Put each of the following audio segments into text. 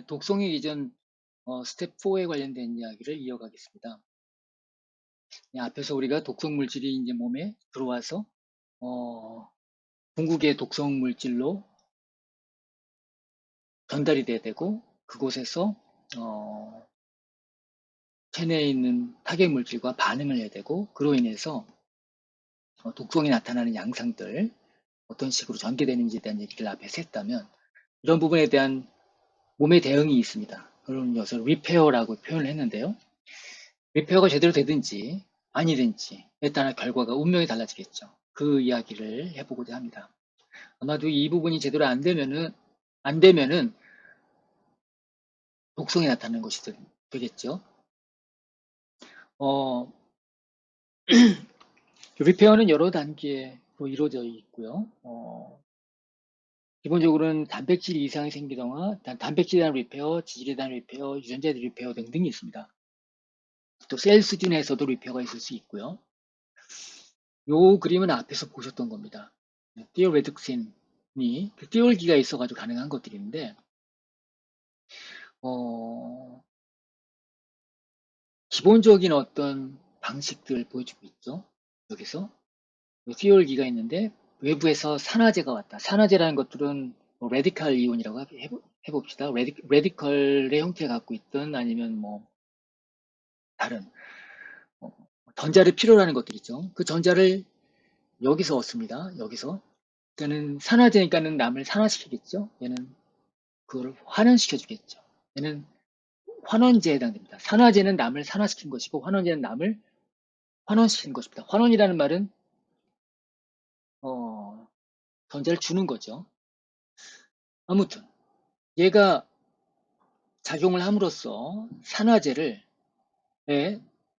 독성의 이전 스텝 4에 관련된 이야기를 이어가겠습니다. 앞에서 우리가 독성 물질이 이제 몸에 들어와서 궁극의 독성 물질로 전달이 돼야 되고 그곳에서 체내에 있는 타격 물질과 반응을 해야 되고 그로 인해서 독성이 나타나는 양상들 어떤 식으로 전개되는지에 대한 얘기를 앞에서 했다면 이런 부분에 대한 몸의 대응이 있습니다. 그런 것을 리페어라고 표현을 했는데요. 리페어가 제대로 되든지 아니든지에 따라 결과가 운명이 달라지겠죠. 그 이야기를 해보고자 합니다. 아마도 이 부분이 제대로 안 되면은 독성이 나타나는 것이 되겠죠. 리페어는 여러 단계로 이루어져 있고요. 기본적으로는 단백질 이상이 생기거나 단백질에 대한 리페어, 지질에 대한 리페어, 유전자에 대한 리페어 등등이 있습니다. 또 셀 수준에서도 리페어가 있을 수 있고요. 요 그림은 앞에서 보셨던 겁니다. 띠올레득신이 띠올기가 있어가지고 가능한 것들인데 기본적인 어떤 방식들 보여주고 있죠. 여기서 띠올기가 있는데 외부에서 산화제가 왔다. 산화제라는 것들은 레디칼 이온이라고 해봅시다. 레디컬의 형태를 갖고 있든 아니면 다른 전자를 필요로 하는 것들 있죠. 그 전자를 여기서 얻습니다. 여기서 그러니까는 산화제니까는 남을 산화시키겠죠. 얘는 그걸 환원시켜주겠죠. 얘는 환원제에 해당됩니다. 산화제는 남을 산화시킨 것이고 환원제는 남을 환원시키는 것입니다. 환원이라는 말은 전자를 주는 거죠. 아무튼 얘가 작용을 함으로써 산화제를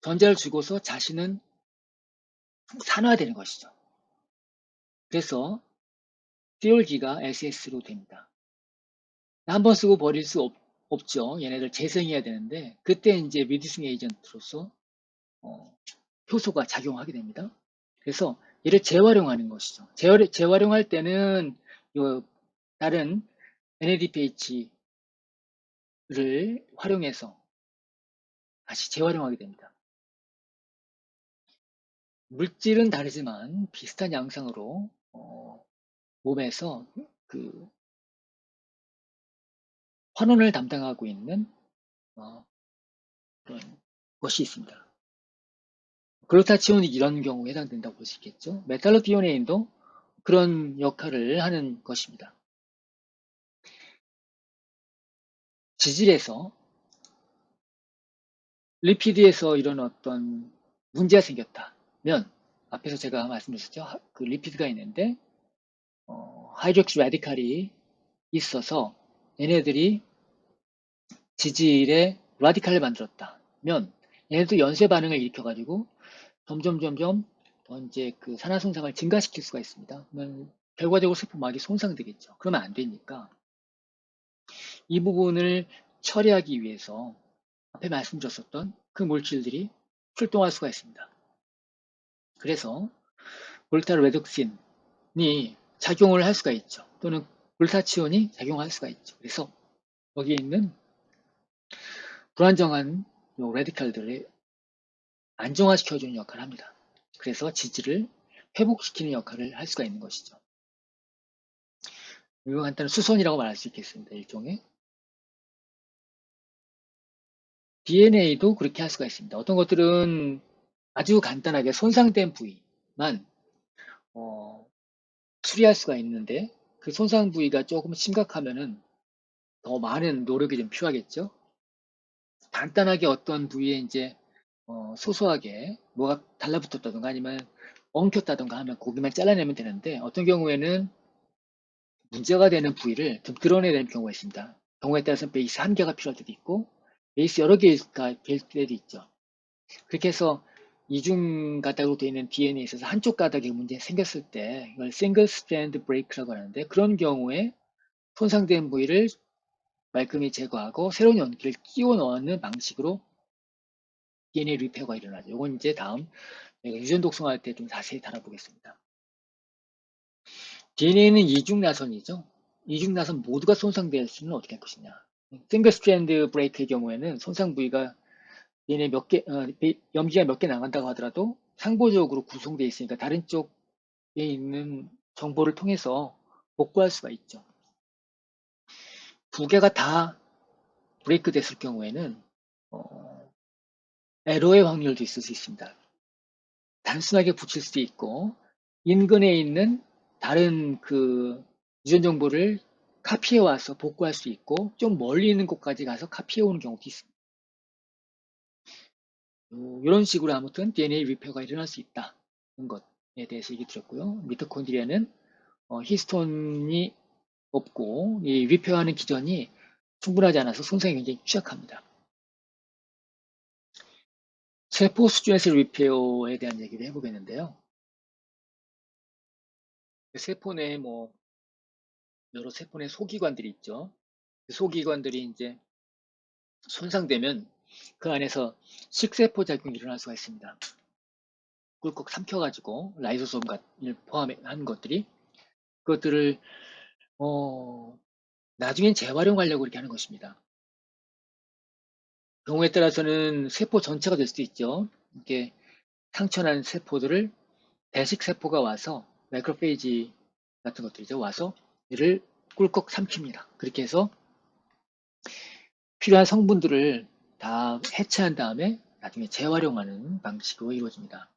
전자를 주고서 자신은 산화되는 것이죠. 그래서 띄울기가 SS로 됩니다. 한 번 쓰고 버릴 수 없죠. 얘네들 재생해야 되는데 그때 이제 리듀싱 에이전트로서 효소가 작용하게 됩니다. 그래서 얘를 재활용하는 것이죠. 재활용할 때는 다른 NADPH를 활용해서 다시 재활용하게 됩니다. 물질은 다르지만 비슷한 양상으로 몸에서 그 환원을 담당하고 있는 그런 것이 있습니다. 글루타치온이 이런 경우에 해당된다고 볼 수 있겠죠. 메탈로티오네인도 그런 역할을 하는 것입니다. 지질에서 리피드에서 이런 어떤 문제가 생겼다면 앞에서 제가 말씀드렸죠. 그 리피드가 있는데 하이드록시 라디칼이 있어서 얘네들이 지질에 라디칼을 만들었다면 얘네도 연쇄 반응을 일으켜가지고 점점 더 이제 그 산화 손상을 증가시킬 수가 있습니다. 그러면 결과적으로 세포막이 손상되겠죠. 그러면 안 되니까 이 부분을 처리하기 위해서 앞에 말씀드렸었던 그 물질들이 출동할 수가 있습니다. 그래서 볼타레독신이 작용을 할 수가 있죠. 또는 글루타치온이 작용할 수가 있죠. 그래서 여기에 있는 불안정한 레디칼들을 안정화시켜주는 역할을 합니다. 그래서 지질을 회복시키는 역할을 할 수가 있는 것이죠. 이거 간단한 수선이라고 말할 수 있겠습니다. 일종의. DNA도 그렇게 할 수가 있습니다. 어떤 것들은 아주 간단하게 손상된 부위만 수리할 수가 있는데 그 손상 부위가 조금 심각하면은 더 많은 노력이 좀 필요하겠죠. 간단하게 어떤 부위에 이제 소소하게 뭐가 달라붙었다던가 아니면 엉켰다던가 하면 고기만 잘라내면 되는데 어떤 경우에는 문제가 되는 부위를 좀 드러내야 되는 경우가 있습니다. 경우에 따라서는 베이스 한 개가 필요할 때도 있고 베이스 여러 개가 될 때도 있죠. 그렇게 해서 이중 가닥으로 되어 있는 DNA에 있어서 한쪽 가닥에 문제 생겼을 때 이걸 싱글 스트랜드 브레이크라고 하는데 그런 경우에 손상된 부위를 말끔히 제거하고 새로운 연기를 끼워 넣는 방식으로 DNA 리페어가 일어나죠. 이건 이제 다음 유전 독성할 때 좀 자세히 다뤄보겠습니다. DNA는 이중나선이죠. 이중나선 모두가 손상될 수는 어떻게 할 것이냐. 싱글 스트랜드 브레이크의 경우에는 손상 부위가 얘네 몇 개, 염기가 몇 개 나간다고 하더라도 상보적으로 구성되어 있으니까 다른 쪽에 있는 정보를 통해서 복구할 수가 있죠. 두 개가 다 브레이크 됐을 경우에는 에러의 확률도 있을 수 있습니다. 단순하게 붙일 수도 있고 인근에 있는 다른 그 유전 정보를 카피해 와서 복구할 수 있고 좀 멀리 있는 곳까지 가서 카피해 오는 경우도 있습니다. 이런 식으로 아무튼 DNA 리페어가 일어날 수 있다는 것에 대해서 얘기 드렸고요. 미토콘드리아는 히스톤이 없고 이 리페어하는 기전이 충분하지 않아서 손상이 굉장히 취약합니다. 세포 수준에서 리페어에 대한 얘기를 해보겠는데요. 세포 내에 뭐 여러 세포 내 소기관들이 있죠. 그 소기관들이 이제 손상되면 그 안에서 식세포 작용이 일어날 수가 있습니다. 꿀꺽 삼켜가지고 라이소솜을 포함한 것들이 그것들을 나중엔 재활용하려고 이렇게 하는 것입니다. 경우에 따라서는 세포 전체가 될 수도 있죠. 이렇게 상처난 세포들을 대식 세포가 와서 마이크로페이지 같은 것들이죠. 와서 이를 꿀꺽 삼킵니다. 그렇게 해서 필요한 성분들을 다 해체한 다음에 나중에 재활용하는 방식으로 이루어집니다.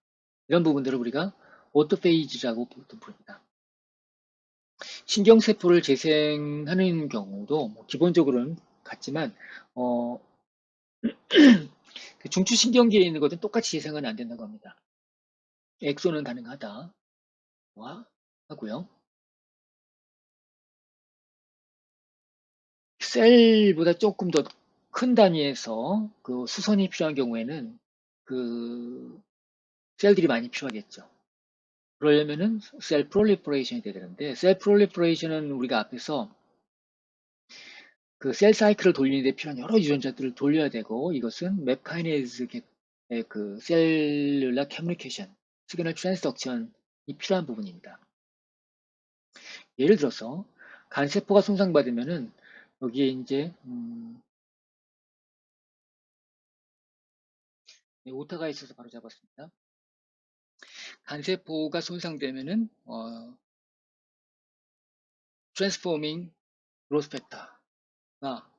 이런 부분들을 우리가 오토페이지라고 부릅니다. 신경세포를 재생하는 경우도 뭐 기본적으로는 같지만 어, 그 중추신경계에 있는 것은 똑같이 재생은 안 된다고 합니다. 엑소는 가능하다 하고요. 셀보다 조금 더 큰 단위에서 그 수선이 필요한 경우에는 그 셀들이 많이 필요하겠죠. 그러려면은 셀 프롤리퍼레이션이 돼야 되는데 셀 프롤리퍼레이션은 우리가 앞에서 그 셀 사이클을 돌리는 데 필요한 여러 유전자들을 돌려야 되고 이것은 맵카이네즈의 그 셀룰라 커뮤니케이션, 시그널 트랜스덕션이 필요한 부분입니다. 예를 들어서 간세포가 손상받으면은 여기에 이제 네, 오타가 있어서 바로 잡았습니다. 간세포가 손상되면은 트랜스포밍 그로스 팩터가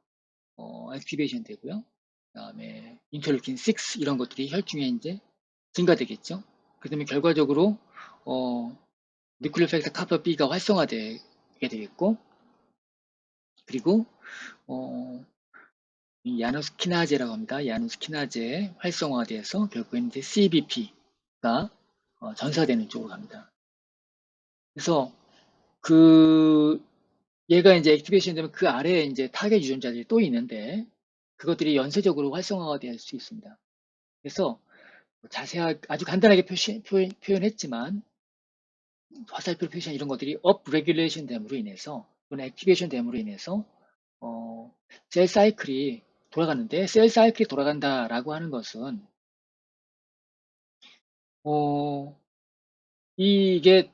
액티베이션 되고요. 그 다음에 인터루킨 6 이런 것들이 혈중에 이제 증가되겠죠. 그다음에 결과적으로 뉴클리오 팩터 카파 B가 활성화되게 되겠고 그리고 어, 이 야누스키나제라고 합니다. 야누스키나제 활성화돼서 결국에는 이제 CBP가 전사되는 쪽으로 갑니다. 그래서 그 얘가 이제 액티베이션 되면 그 아래에 이제 타겟 유전자들이 또 있는데 그것들이 연쇄적으로 활성화가 될 수 있습니다. 그래서 자세하게 아주 간단하게 표현했지만 화살표 표시한 이런 것들이 업 레귤레이션 됨으로 인해서 또는 액티베이션 됨으로 인해서 어, 셀 사이클이 돌아가는데 셀 사이클이 돌아간다라고 하는 것은 어, 이게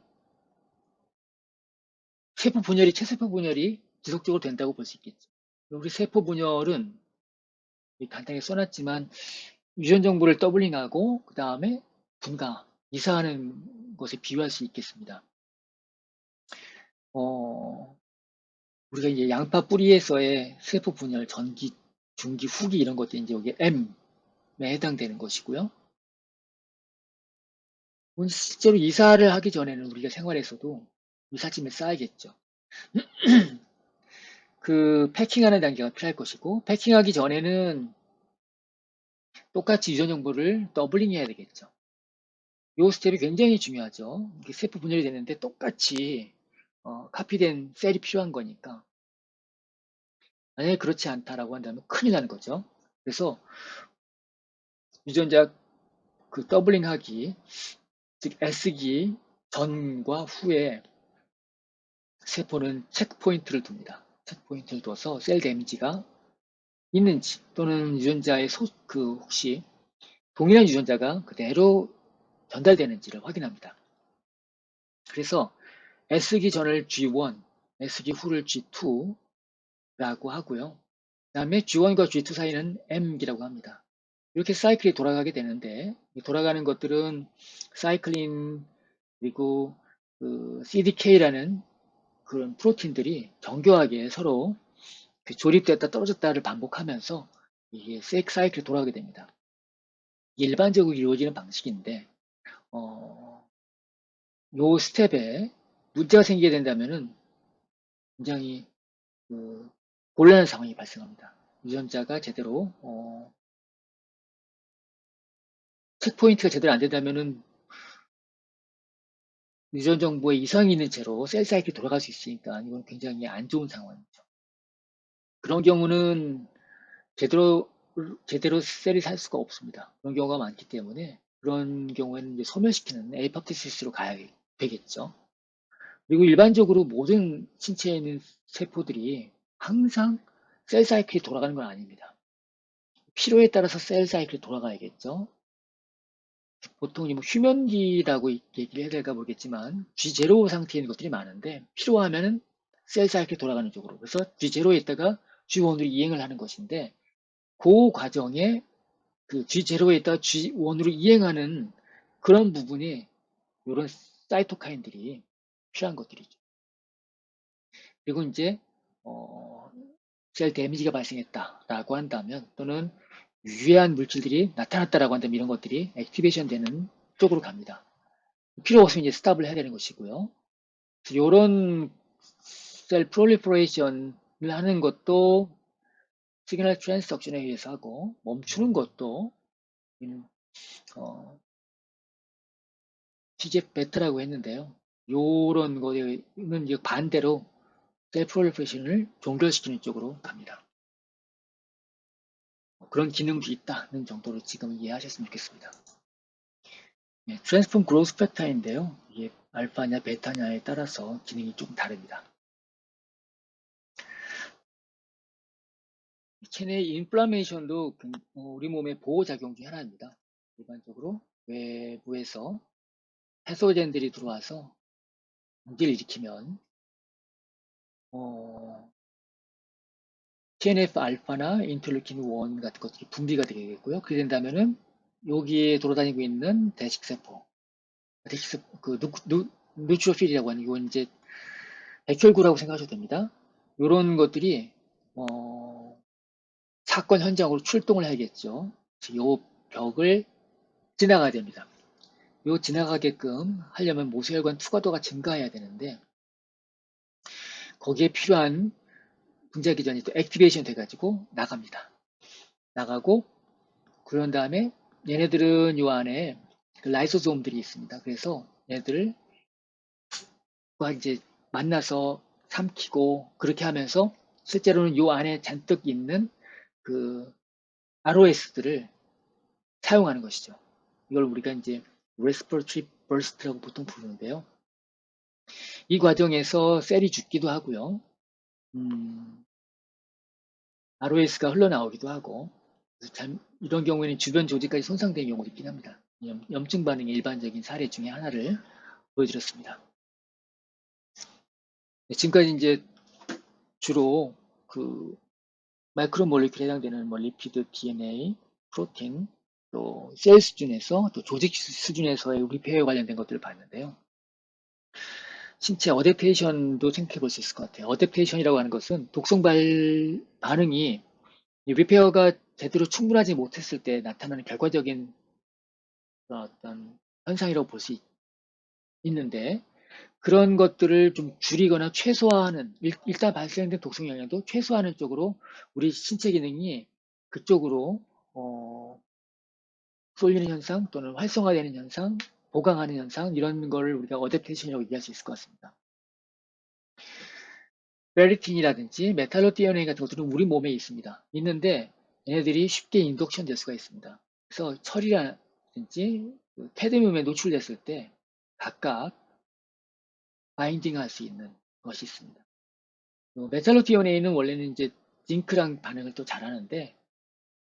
세포 분열이 체세포 분열이 지속적으로 된다고 볼 수 있겠죠. 우리 세포 분열은 간단하게 써놨지만 유전 정보를 더블링하고 그 다음에 분가 이사하는 것에 비유할 수 있겠습니다. 우리가 이제 양파 뿌리에서의 세포 분열, 전기, 중기, 후기 이런 것들이 이제 여기 M에 해당되는 것이고요. 실제로 이사를 하기 전에는 우리가 생활에서도 이삿짐을 싸야겠죠. 그 패킹하는 단계가 필요할 것이고 패킹하기 전에는 똑같이 유전 정보를 더블링 해야 되겠죠. 이 스텝이 굉장히 중요하죠. 세포 분열이 되는데 똑같이 카피된 셀이 필요한 거니까 만약에 그렇지 않다라고 한다면 큰일 나는 거죠. 그래서 유전자 그 더블링하기 즉 S기 전과 후에 세포는 체크포인트를 둡니다. 체크포인트를 둬서 셀 데미지가 있는지 또는 유전자의 혹시 동일한 유전자가 그대로 전달되는지를 확인합니다. 그래서 S기 전을 G1, S기 후를 G2라고 하고요. 다음에 G1과 G2 사이는 M기라고 합니다. 이렇게 사이클이 돌아가게 되는데, 돌아가는 것들은 사이클린, 그리고 그 CDK라는 그런 프로틴들이 정교하게 서로 조립됐다 떨어졌다를 반복하면서 이게 사이클이 돌아가게 됩니다. 일반적으로 이루어지는 방식인데, 요 스텝에 문제가 생기게 된다면은 굉장히 곤란한 상황이 발생합니다. 유전자가 제대로 체크포인트가 제대로 안 된다면은 유전 정보에 이상이 있는 채로 셀 사이클이 돌아갈 수 있으니까 이건 굉장히 안 좋은 상황이죠. 그런 경우는 제대로 셀이 살 수가 없습니다. 그런 경우가 많기 때문에 그런 경우에는 이제 소멸시키는 에이포프토시스로 가야 되겠죠. 그리고 일반적으로 모든 신체에 있는 세포들이 항상 셀 사이클이 돌아가는 건 아닙니다. 필요에 따라서 셀 사이클이 돌아가야겠죠. 보통 뭐 휴면기라고 얘기를 해야 될까 모르겠지만 G0 상태에 있는 것들이 많은데 필요하면은 셀 사이클이 돌아가는 쪽으로 그래서 G0에 있다가 G1으로 이행을 하는 것인데 그 과정에 그 G0에 있다가 G1으로 이행하는 그런 부분이 이런 사이토카인들이 필요한 것들이죠. 그리고 이제 셀 데미지가 발생했다라고 한다면 또는 유해한 물질들이 나타났다라고 한다면 이런 것들이 액티베이션 되는 쪽으로 갑니다. 필요 없으면 이제 스탑을 해야 되는 것이고요. 이런 셀 프롤리퍼레이션을 하는 것도 시그널 트랜스덕션에 의해서 하고 멈추는 것도 어, TGF 베타라고 했는데요. 요런 거는 반대로 셀 프롤리퍼레이션을 종결시키는 쪽으로 갑니다. 그런 기능도 있다는 정도로 지금 이해하셨으면 좋겠습니다. 네, 트랜스폼 그로스 팩터인데요. 이게 알파냐 베타냐에 따라서 기능이 조금 다릅니다. 체내 인플라메이션도 우리 몸의 보호작용 중 하나입니다. 일반적으로 외부에서 패소젠들이 들어와서 문제를 일으키면 TNF 알파나 인터루킨 1 같은 것들이 분비가 되겠고요. 그렇게 된다면은 여기에 돌아다니고 있는 대식세포, 그 누트로필이라고 하는 이건 이제 백혈구라고 생각하셔도 됩니다. 이런 것들이 사건 현장으로 출동을 해야겠죠. 이 벽을 지나가야 됩니다. 요 지나가게끔 하려면 모세혈관 투과도가 증가해야 되는데 거기에 필요한 분자기전이 또 액티베이션 돼가지고 나갑니다. 나가고 그런 다음에 얘네들은 요 안에 그 라이소솜들이 있습니다. 그래서 얘네들과 이제 만나서 삼키고 그렇게 하면서 실제로는 요 안에 잔뜩 있는 그 ROS들을 사용하는 것이죠. 이걸 우리가 이제 respiratory burst라고 보통 부르는데요. 이 과정에서 셀이 죽기도 하고요. ROS가 흘러나오기도 하고 이런 경우에는 주변 조직까지 손상되는 경우도 있긴 합니다. 염증 반응의 일반적인 사례 중에 하나를 보여드렸습니다. 네, 지금까지 이제 주로 그 마이크로 몰리큘에 해당되는 뭐 리피드, DNA, 프로틴, 또 셀 수준에서 또 조직 수준에서의 리페어에 관련된 것들을 봤는데요. 신체 어댑테이션도 생각해 볼 수 있을 것 같아요. 어댑테이션이라고 하는 것은 독성 반응이 리페어가 제대로 충분하지 못했을 때 나타나는 결과적인 어떤 현상이라고 볼 수 있는데 그런 것들을 좀 줄이거나 최소화하는 일단 발생된 독성 영향도 최소화하는 쪽으로 우리 신체 기능이 그쪽으로 쏠리는 현상 또는 활성화되는 현상, 보강하는 현상 이런 거를 우리가 어댑테이션이라고 얘기할 수 있을 것 같습니다. 페리틴이라든지 메탈로티오네인 같은 것들은 우리 몸에 있습니다. 있는데 얘네들이 쉽게 인덕션 될 수가 있습니다. 그래서 철이라든지 캐드뮴에 노출됐을 때 각각 바인딩할 수 있는 것이 있습니다. 메탈로티오네인은 원래는 이제 징크랑 반응을 또 잘하는데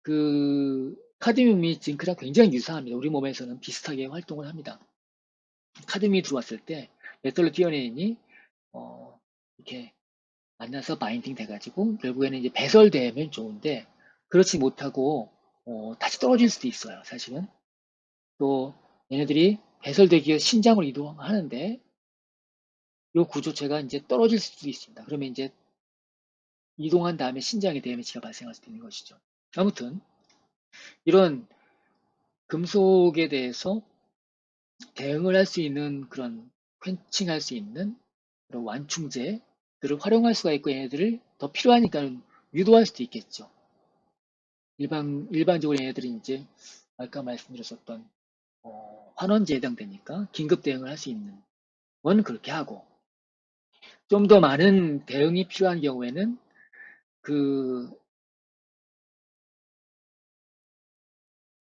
그 카드뮴이 징크랑 굉장히 유사합니다. 우리 몸에서는 비슷하게 활동을 합니다. 카드뮴이 들어왔을 때 메탈로티오네인이 이렇게 만나서 바인딩 돼가지고 결국에는 이제 배설되면 좋은데 그렇지 못하고 다시 떨어질 수도 있어요. 사실은 또 얘네들이 배설되기 위해 신장으로 이동하는데 이 구조체가 이제 떨어질 수도 있습니다. 그러면 이제 이동한 다음에 신장에 데미지가 발생할 수도 있는 것이죠. 아무튼 이런 금속에 대해서 대응을 할 수 있는 그런 퀸칭할 수 있는 그런 완충제들을 활용할 수가 있고 얘네들을 더 필요하니까 유도할 수도 있겠죠. 일반적으로 얘네들이 이제 아까 말씀드렸었던 환원제에 해당되니까 긴급 대응을 할 수 있는 건 그렇게 하고 좀 더 많은 대응이 필요한 경우에는 그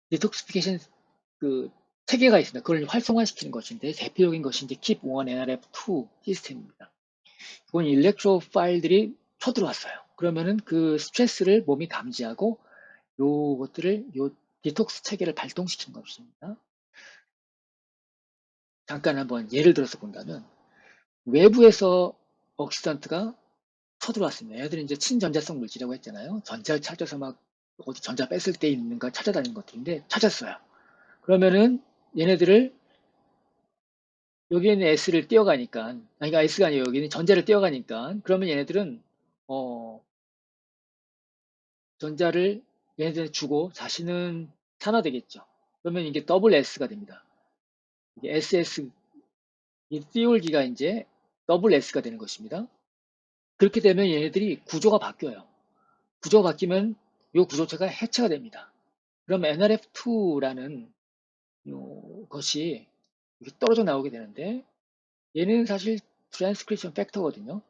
디톡시피케이션 그 체계가 있습니다. 그걸 활성화시키는 것인데 대표적인 것이 이제 Keep One NRF2 시스템입니다. 이건 일렉트로 파일들이 쳐들어왔어요. 그러면은 그 스트레스를 몸이 감지하고 요 디톡스 체계를 발동시키는 것입니다. 잠깐 한번 예를 들어서 본다면 외부에서 억시던트가 쳐들어왔습니다. 얘들은 이제 친전자성 물질이라고 했잖아요. 전자를 찾아서 막 어디 전자 뺐을 때 있는가 찾아다니는 것들인데 찾았어요. 그러면은 얘네들을 여기에는 S를 띄어가니까 아니 그러니까 S가 아니에요. 여기는 전자를 띄어가니까 그러면 얘네들은 어, 전자를 얘네들 주고 자신은 산화되겠죠. 그러면 이게 더블 S가 됩니다. 이게 SS 이 띄울기가 이제 더블 S가 되는 것입니다. 그렇게 되면 얘네들이 구조가 바뀌어요. 구조가 바뀌면 이 구조체가 해체가 됩니다. 그럼 NRF2라는 것이 떨어져 나오게 되는데 얘는 사실 트랜스크립션 팩터거든요.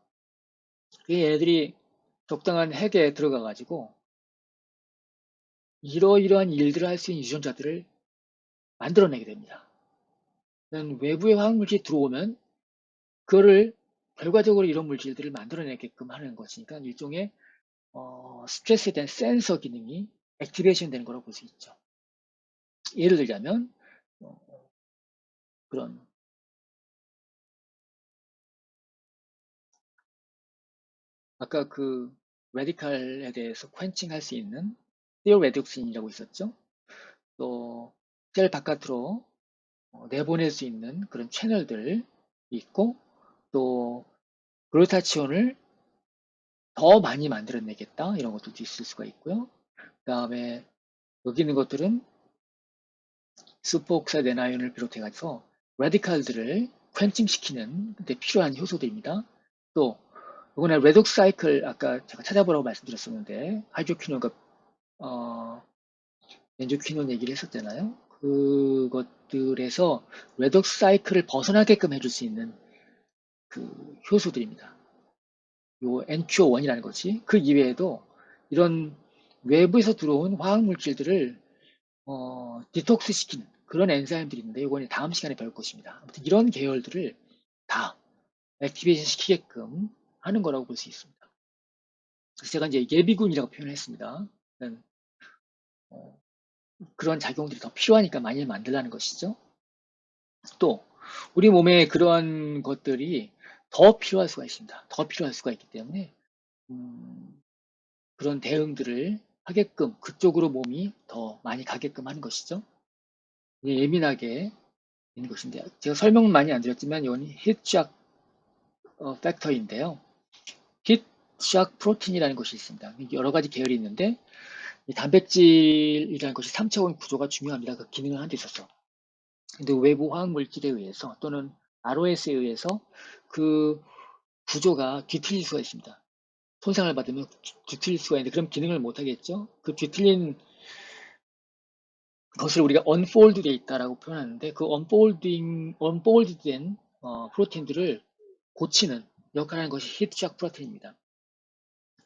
얘네들이 적당한 핵에 들어가 가지고 이러이러한 일들을 할 수 있는 유전자들을 만들어내게 됩니다. 외부의 화학물질이 들어오면 그거를 결과적으로 이런 물질들을 만들어내게끔 하는 것이니까 일종의 스트레스에 대한 센서 기능이 액티베이션 되는 거라고 볼 수 있죠. 예를 들자면 어, 그런 아까 그 레디칼에 대해서 퀸칭할 수 있는 티오레독신이라고 있었죠. 또 셀 바깥으로 내보낼 수 있는 그런 채널들 있고 또 글루타치온을 더 많이 만들어내겠다 이런 것도 있을 수가 있고요. 그 다음에 여기 있는 것들은 슈퍼옥사이드 애나이온을 비롯해서 라디칼들을 퀸칭시키는 데 필요한 효소들입니다. 또 이거는 레독스 사이클 아까 제가 찾아보라고 말씀드렸었는데 하이드로퀴논과 엔조퀴논 얘기를 했었잖아요. 그것들에서 레독스 사이클을 벗어나게끔 해줄 수 있는 그 효소들입니다. 요 NQO1이라는 거지. 그 이외에도 이런 외부에서 들어온 화학 물질들을 디톡스 시키는 그런 엔자임들이 있는데 이거는 다음 시간에 배울 것입니다. 아무튼 이런 계열들을 다 액티베이션 시키게끔 하는 거라고 볼 수 있습니다. 그래서 제가 이제 예비군이라고 표현했습니다. 어, 그런 작용들이 더 필요하니까 많이 만들라는 것이죠. 또 우리 몸에 그러한 것들이 더 필요할 수가 있습니다. 더 필요할 수가 있기 때문에 음, 그런 대응들을 하게끔 그쪽으로 몸이 더 많이 가게끔 하는 것이죠. 예민하게 있는 것인데 제가 설명은 많이 안 드렸지만 이건 히트샥 팩터인데요. 히트샥 프로틴이라는 것이 있습니다. 여러 가지 계열이 있는데 이 단백질이라는 것이 3차원 구조가 중요합니다. 그 기능을 하는 데 있어서. 근데 외부 화학 물질에 의해서 또는 ROS에 의해서 그 구조가 뒤틀릴 수가 있습니다. 손상을 받으면 뒤틀릴 수가 있는데 그럼 기능을 못 하겠죠. 그 뒤틀린 것을 우리가 unfold 되어 있다라고 표현하는데 그 unfold된 프로틴들을 고치는 역할을 하는 것이 히트샥 프로틴입니다.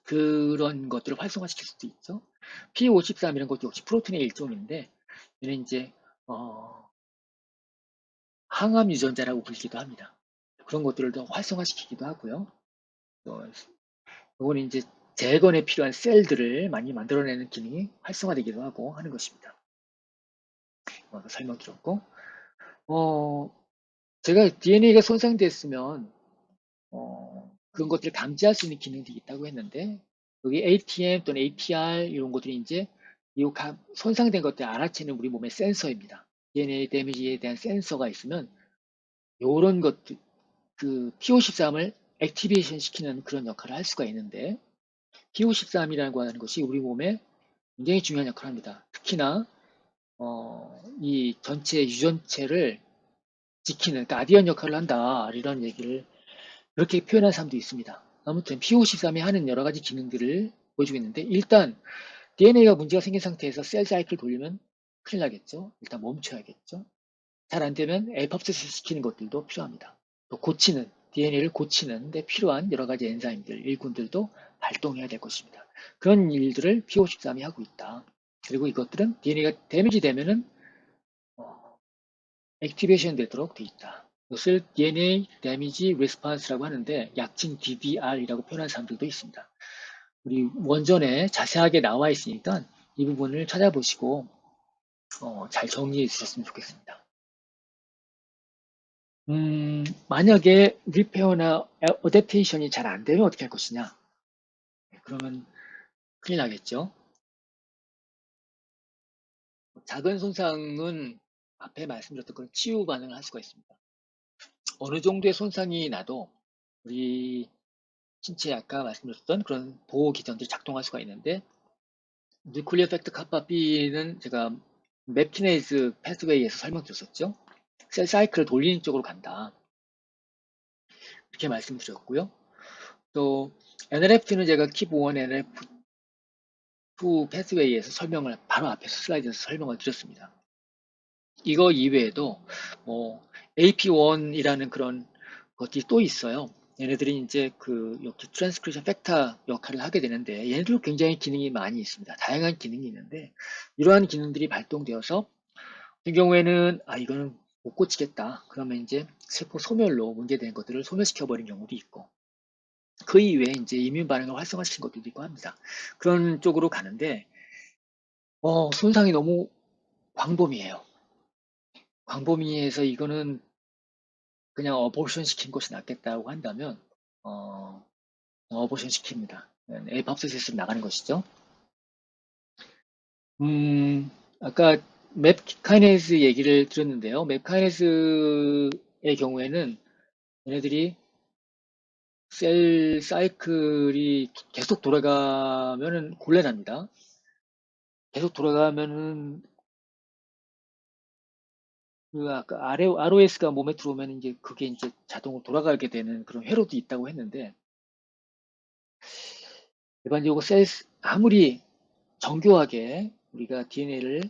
그런 것들을 활성화시킬 수도 있죠. P53 이런 것도 역시 프로틴의 일종인데 얘는 이제 항암 유전자라고 불리기도 합니다. 그런 것들을 더 활성화시키기도 하고요. 또 이거는 이제 재건에 필요한 셀들을 많이 만들어내는 기능이 활성화되기도 하고 하는 것입니다. 설명드렸고 제가 DNA가 손상됐으면 그런 것들을 감지할 수 있는 기능들이 있다고 했는데 여기 ATM 또는 ATR 이런 것들이 이제 이 손상된 것들을 알아채는 우리 몸의 센서입니다. DNA 데미지에 대한 센서가 있으면 이런 것들 그 P53을 액티베이션 시키는 그런 역할을 할 수가 있는데 P53이라고 하는 것이 우리 몸에 굉장히 중요한 역할을 합니다. 특히나 이 전체 유전체를 지키는 가디언 역할을 한다 이런 얘기를 그렇게 표현한 사람도 있습니다. 아무튼 P53이 하는 여러 가지 기능들을 보여주고 있는데 일단 DNA가 문제가 생긴 상태에서 셀 사이클 돌리면 큰일 나겠죠. 일단 멈춰야겠죠. 잘 안 되면 에이팝시스 시키는 것들도 필요합니다. 또 고치는 DNA를 고치는 데 필요한 여러 가지 엔자임들, 일군들도 발동해야 될 것입니다. 그런 일들을 P53이 하고 있다. 그리고 이것들은 DNA가 데미지 되면은 액티베이션 되도록 돼 있다. 이것을 DNA 데미지 리스폰스라고 하는데 약칭 DDR이라고 표현하는 사람들도 있습니다. 우리 원전에 자세하게 나와 있으니까 이 부분을 찾아보시고 잘 정리해 주셨으면 좋겠습니다. 만약에 리페어나 어댑테이션이 잘 안 되면 어떻게 할 것이냐? 그러면 큰일 나겠죠. 작은 손상은 앞에 말씀드렸던 그런 치유 반응을 할 수가 있습니다. 어느 정도의 손상이 나도 우리 신체에 아까 말씀드렸던 그런 보호 기전들이 작동할 수가 있는데 뉴클리어 팩터 카파 B는 제가 맵키네이즈 패스웨이에서 설명드렸었죠. 셀 사이클을 돌리는 쪽으로 간다. 이렇게 말씀드렸고요. 또 NLF는 제가 킵1 NLF2 패스웨이에서 설명을 바로 앞에서 슬라이드에서 설명을 드렸습니다. 이거 이외에도 뭐 AP1이라는 그런 것들이 또 있어요. 얘네들이 이제 그 이렇게 트랜스크리션 팩터 역할을 하게 되는데 얘네들도 굉장히 기능이 많이 있습니다. 다양한 기능이 있는데 이러한 기능들이 발동되어서 같은 경우에는 이거는 못 고치겠다. 그러면 이제 세포 소멸로 문제된 것들을 소멸시켜 버린 경우도 있고 그 이외에 이제 이뮨 반응을 활성화시킨 것들도 있고 합니다. 그런 쪽으로 가는데 손상이 너무 광범위해요. 광범위해서 이거는 그냥 어보션 시킨 것이 낫겠다고 한다면 어보션 시킵니다. 에이팝시스로 나가는 것이죠. 아까 맵카이네즈 얘기를 들었는데요. 맵카이네즈의 경우에는 얘네들이 셀 사이클이 계속 돌아가면은 곤란합니다. 계속 돌아가면은 그 아까 ROS가 몸에 들어오면 이제 그게 이제 자동으로 돌아가게 되는 그런 회로도 있다고 했는데 일반적으로 아무리 정교하게 우리가 DNA를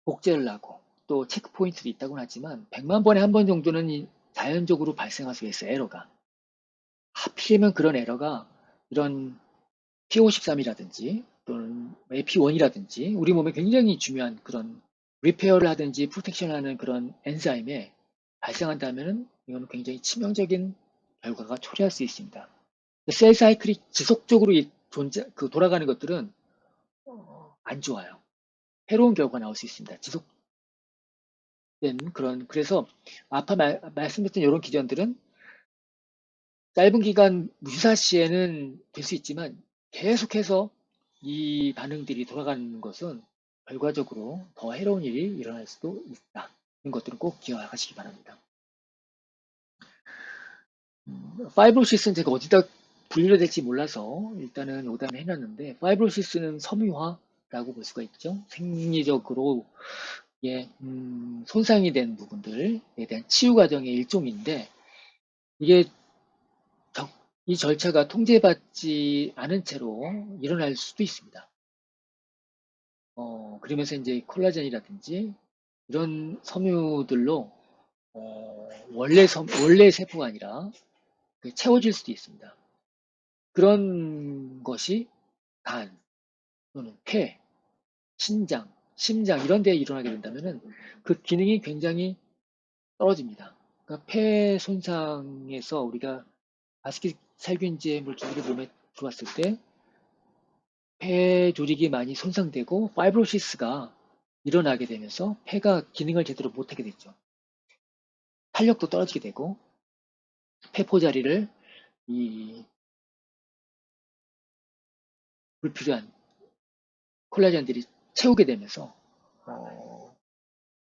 복제를 하고 또 체크 포인트도 있다고는 하지만 100만 번에 한 번 정도는 자연적으로 발생할 수 있어요. 에러가. 하필이면 그런 에러가 이런 P53이라든지 또는 AP1이라든지 우리 몸에 굉장히 중요한 그런 리페어를 하든지 프로텍션을 하는 그런 엔자임에 발생한다면 이거는 굉장히 치명적인 결과가 초래할 수 있습니다. 셀 사이클이 지속적으로 돌아가는 것들은 안 좋아요. 해로운 결과가 나올 수 있습니다. 지속된 그래서 아까 말씀드렸던 이런 기전들은 짧은 기간 무사시에는 될 수 있지만 계속해서 이 반응들이 돌아가는 것은 결과적으로 더 해로운 일이 일어날 수도 있다. 이런 것들은 꼭 기억하시기 바랍니다. 파이브로시스는 제가 어디다 분류해야 될지 몰라서 일단은 오단을 해놨는데 파이브로시스는 섬유화라고 볼 수가 있죠. 생리적으로 손상이 된 부분들에 대한 치유 과정의 일종인데 이게 이 절차가 통제받지 않은 채로 일어날 수도 있습니다. 그러면서 이제 콜라겐이라든지 이런 섬유들로 원래 세포가 아니라 채워질 수도 있습니다. 그런 것이 간 또는 폐, 신장, 심장 이런 데에 일어나게 된다면은 그 기능이 굉장히 떨어집니다. 그러니까 폐 손상에서 우리가 아스키살균제 물질이 몸에 들어왔을 때 폐 조직이 많이 손상되고 파이브로시스가 일어나게 되면서 폐가 기능을 제대로 못하게 됐죠. 탄력도 떨어지게 되고 폐포 자리를 이 불필요한 콜라겐들이 채우게 되면서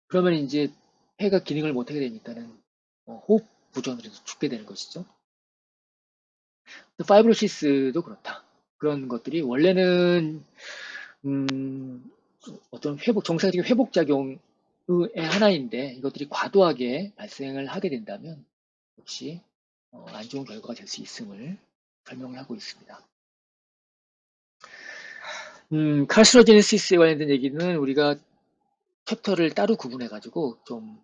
그러면 이제 폐가 기능을 못하게 되니까는 호흡 부전으로 해서 죽게 되는 것이죠. 파이브로시스도 그렇다. 그런 것들이 원래는 어떤 정상적인 회복작용의 하나인데 이것들이 과도하게 발생을 하게 된다면 역시 안 좋은 결과가 될 수 있음을 설명을 하고 있습니다. 카르시노제네시스에 관련된 얘기는 우리가 챕터를 따로 구분해가지고 좀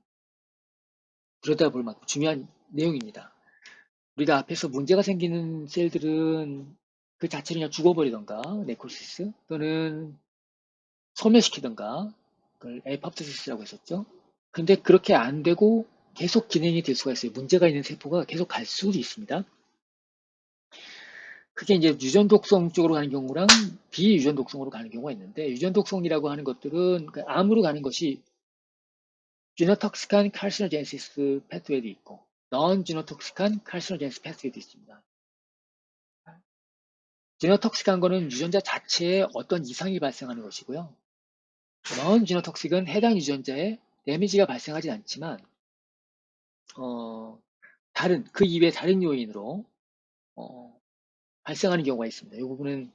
들여다볼 만큼 중요한 내용입니다. 우리가 앞에서 문제가 생기는 셀들은 그 자체로 그냥 죽어버리던가, 네크로시스, 또는 소멸시키던가, 그걸 에파프토시스라고 했었죠. 근데 그렇게 안 되고 계속 진행이 될 수가 있어요. 문제가 있는 세포가 계속 갈 수도 있습니다. 그게 이제 유전 독성 쪽으로 가는 경우랑 비유전 독성으로 가는 경우가 있는데, 유전 독성이라고 하는 것들은 그 암으로 가는 것이 지노톡식한 칼시노제네시스 패스웨이도 있고, 넌 지노톡식한 칼시노제네시스 패스웨이도 있습니다. 지노톡식한 거는 유전자 자체에 어떤 이상이 발생하는 것이고요. 넌 지노톡식은 해당 유전자에 데미지가 발생하지 않지만 그 이외의 다른 요인으로 발생하는 경우가 있습니다. 이 부분은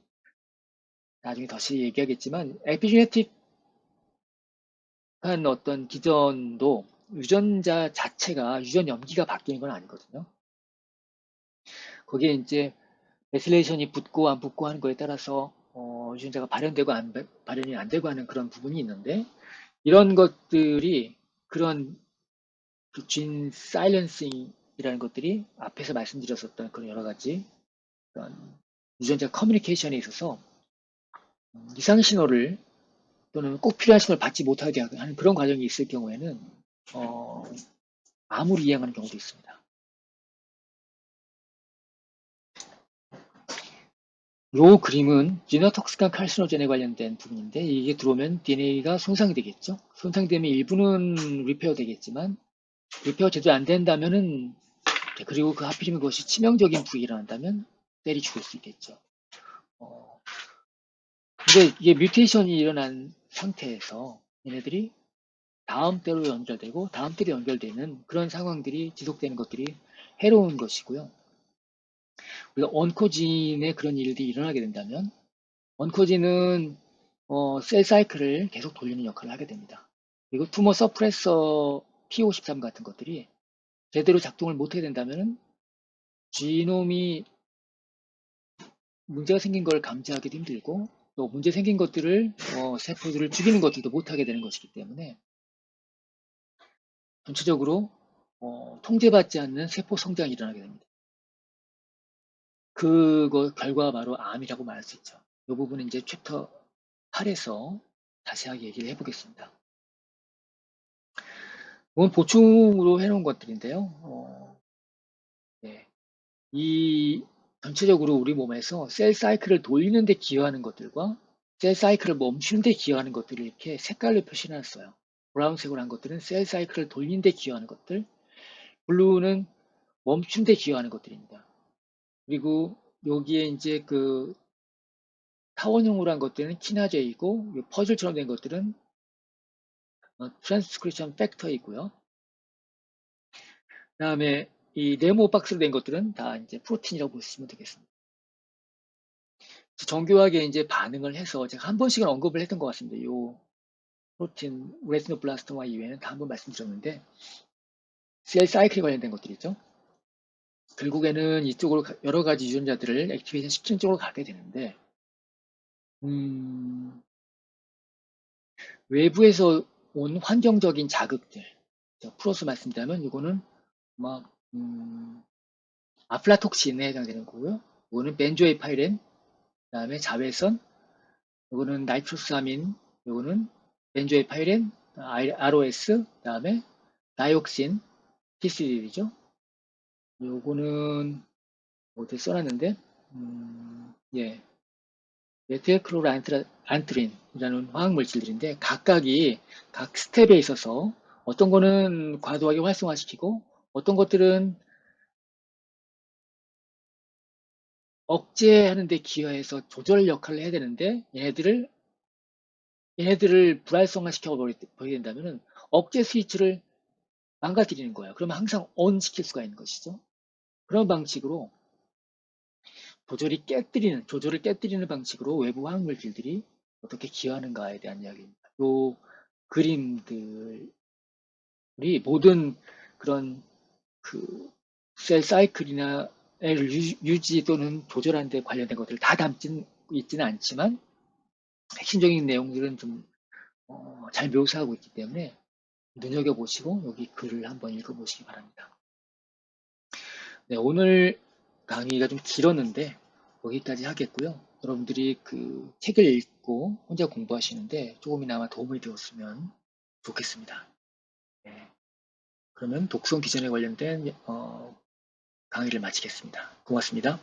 나중에 다시 얘기하겠지만 에피제네틱한 어떤 기전도 유전자 자체가 유전 염기가 바뀌는 건 아니거든요. 거기에 이제 메실레이션이 붙고 안 붙고 하는 거에 따라서 유전자가 발현되고 발현이 안 되고 하는 그런 부분이 있는데 이런 것들이 그런 그진 사일런싱이라는 것들이 앞에서 말씀드렸었던 그런 여러 가지 그런 유전자 커뮤니케이션에 있어서 이상 신호를 또는 꼭 필요한 신호를 받지 못하게 하는 그런 과정이 있을 경우에는 암으로 이행하는 경우도 있습니다. 이 그림은 지노톡식한 칼시노젠에 관련된 부분인데 이게 들어오면 DNA가 손상이 되겠죠. 손상되면 일부는 리페어 되겠지만 리페어 제대로 안 된다면은 그리고 그 하필이면 그것이 치명적인 부위를 한다면 때리 죽을 수 있겠죠. 근데 이게 뮤테이션이 일어난 상태에서 얘네들이 다음 때로 연결되고 다음 때로 연결되는 그런 상황들이 지속되는 것들이 해로운 것이고요. 우리가 언코진에 그런 일들이 일어나게 된다면 언코진은 셀 사이클을 계속 돌리는 역할을 하게 됩니다. 그리고 투머 서프레서 P53 같은 것들이 제대로 작동을 못하게 된다면 지놈이 문제가 생긴 걸 감지하기도 힘들고 또 문제 생긴 것들을 세포들을 죽이는 것들도 못하게 되는 것이기 때문에 전체적으로 통제받지 않는 세포 성장이 일어나게 됩니다. 그거 결과가 바로 암이라고 말할 수 있죠. 이 부분은 이제 챕터 8에서 자세하게 얘기를 해보겠습니다. 이건 보충으로 해놓은 것들인데요. 네. 이 전체적으로 우리 몸에서 셀 사이클을 돌리는 데 기여하는 것들과 셀 사이클을 멈추는 데 기여하는 것들을 이렇게 색깔로 표시해놨어요. 브라운색으로 한 것들은 셀 사이클을 돌리는 데 기여하는 것들, 블루는 멈춘 데 기여하는 것들입니다. 그리고 여기에 이제 그 타원형으로 한 것들은 키나제이고 퍼즐처럼 된 것들은 트랜스크립션 팩터이고요. 그 다음에 이 네모 박스로 된 것들은 다 이제 프로틴이라고 보시면 되겠습니다. 정교하게 이제 반응을 해서 제가 한 번씩은 언급을 했던 것 같습니다. 요 프로틴, 레티노블라스토마 이외에는 다 한 번 말씀드렸는데 셀 사이클에 관련된 것들이죠. 결국에는 이쪽으로 여러 가지 유전자들을 액티베이션 시키는 쪽으로 가게 되는데 외부에서 온 환경적인 자극들 풀어서 말씀드리면 이거는 막 아플라톡신에 해당되는 거고요. 이거는 벤조에파이렌, 그 다음에 자외선, 이거는 나이트로사민, 이거는 벤조에파이렌, ROS, 그 다음에 다이옥신, TCD죠. 요거는 어디 써놨는데, 예, 메틸크로란트린이라는 화학 물질들인데 각각이 각 스텝에 있어서 어떤 거는 과도하게 활성화시키고 어떤 것들은 억제하는 데 기여해서 조절 역할을 해야 되는데 얘네들을 불활성화시켜 버리게 된다면은 억제 스위치를 망가뜨리는 거예요. 그러면 항상 ON 시킬 수가 있는 것이죠. 그런 방식으로 조절을 깨뜨리는 방식으로 외부 화학물질들이 어떻게 기여하는가에 대한 이야기입니다. 요 그림들이 모든 그런 그 셀 사이클이나 유지 또는 조절하는 데 관련된 것들을 다 있지는 않지만 핵심적인 내용들은 좀 잘 묘사하고 있기 때문에 눈여겨보시고 여기 글을 한번 읽어보시기 바랍니다. 네, 오늘 강의가 좀 길었는데 여기까지 하겠고요. 여러분들이 그 책을 읽고 혼자 공부하시는데 조금이나마 도움이 되었으면 좋겠습니다. 네, 그러면 독성 비전에 관련된 강의를 마치겠습니다. 고맙습니다.